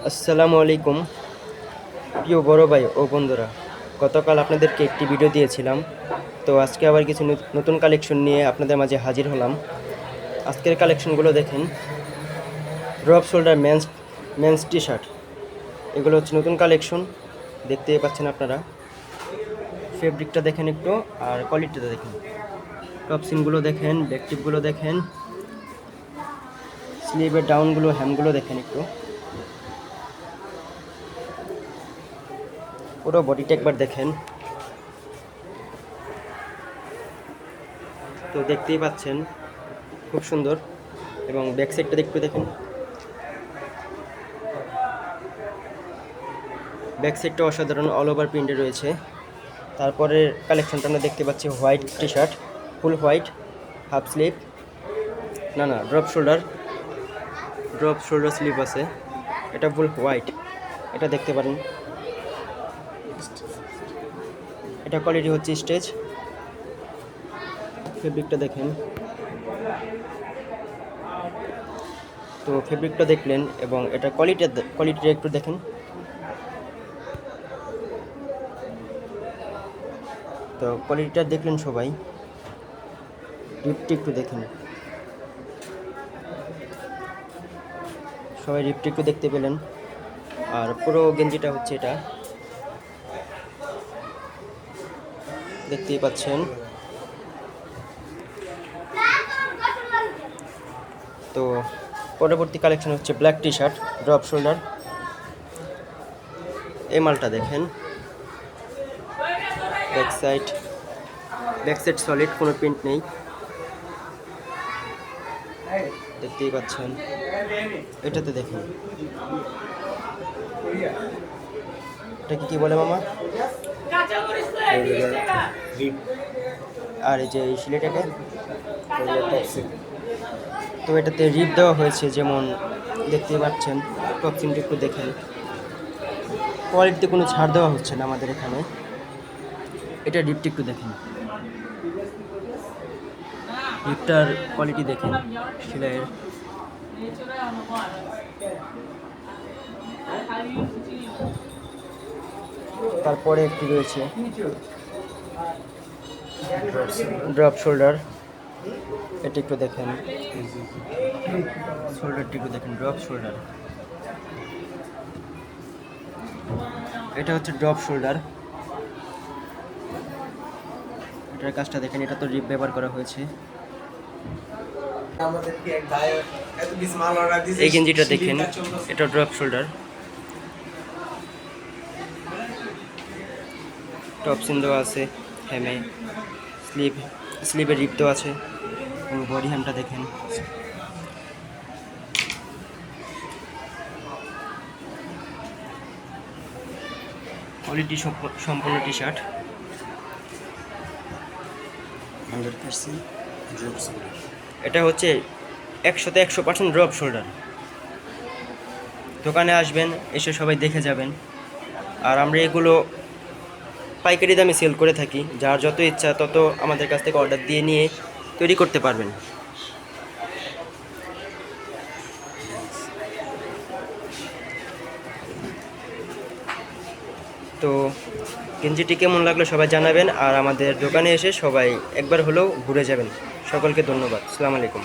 আসসালামু আলাইকুম প্রিয় বড় ভাই ও বন্ধুরা। গতকাল আপনাদেরকে একটি ভিডিও দিয়েছিলাম, তো আজকে আবার কিছু নতুন কালেকশন নিয়ে আপনাদের মাঝে হাজির হলাম। আজকের কালেকশনগুলো দেখেন, drop shoulder men's T shirt, এগুলো হচ্ছে নতুন কালেকশন, দেখতেই পাচ্ছেন আপনারা। ফেব্রিকটা দেখেন একটু, আর কোয়ালিটিটা দেখেন, টপ সিনগুলো দেখেন, ব্যাকটিপগুলো দেখেন, স্লিভের ডাউনগুলো, হ্যামগুলো দেখেন একটু, পুরো বডিটা একবার দেখেন। তো দেখতেই পাচ্ছেন খুব সুন্দর, এবং ব্যাক সাইডটা একটু দেখেন, ব্যাক সাইডটা অসাধারণ, অল ওভার প্রিন্টে রয়েছে। তারপরে কালেকশনটা আমরা দেখতে পাচ্ছি হোয়াইট টি শার্ট, ফুল হোয়াইট, হাফ স্লিভ, না ড্রপ শোল্ডার স্লিভ আছে, এটা ফুল হোয়াইট, এটা দেখতে পারেন। এটা কোয়ালিটি হচ্ছে স্টেজ। ফেব্রিকটা দেখেন, তো ফেব্রিকটা দেখলেন, এবং এটা কোয়ালিটিটা একটু দেখেন। তো কোয়ালিটিটা দেখলেন সবাই, রিপটি একটু দেখেন, সবাই রিপটি একটু দেখতে পেলেন। আর পুরো গেঞ্জিটা হচ্ছে এটা, দেখতেই পাচ্ছেন। তো পরবর্তী কালেকশন হচ্ছে black T shirt, drop shoulder. এই মালটা দেখেন, ব্যাক সাইড সলিড, কোনো প্রিন্ট নেই, দেখতেই পাচ্ছেন। এটাতে দেখেন, এটা কি বলে মামা, আর এই যে এই সিলেটাকে, তো এটাতে রিপ দেওয়া হয়েছে, যেমন দেখতেই পাচ্ছেন। টপ সিনটা একটু দেখেন, কোয়ালিটিতে কোনো ছাড় দেওয়া হচ্ছে না আমাদের এখানে। এটা রিপটা একটু দেখেন, রিপটার কোয়ালিটি দেখেন, সেলাইয়ের। তারপরে একটি রয়েছে ড্রপ শোল্ডার, এটা একটু দেখেন, শোল্ডারটি একটু দেখেন, ড্রপ শোল্ডার, এটা হচ্ছে ড্রপ শোল্ডার। এটার কাজটা দেখেন, এটা তো রিপ ব্যবহার করা হয়েছে। এই গেঞ্জিটা দেখেন, এটা ড্রপ শোল্ডার, টপ সিন দেওয়া আছে, হ্যামে স্লিভে রিপ দেওয়া আছে, এবং বডি হ্যামটা দেখেন। কোয়ালিটি সম্পূর্ণ টি শার্ট, 100% ড্রপ শোল্ডার। এটা হচ্ছে 100% ড্রপ শোল্ডার। দোকানে আসবেন, এসে সবাই দেখে যাবেন। আর আমরা এগুলো পাইকারি দামে সেল করে থাকি, যার যত ইচ্ছা তত আমাদের কাছ থেকে অর্ডার দিয়ে নিয়ে তৈরি করতে পারবেন। তো গেঞ্জিটি কেমন লাগলো সবাই জানাবেন, আর আমাদের দোকানে এসে সবাই একবার হলেও ঘুরে যাবেন। সকলকে ধন্যবাদ। আসসালামু আলাইকুম।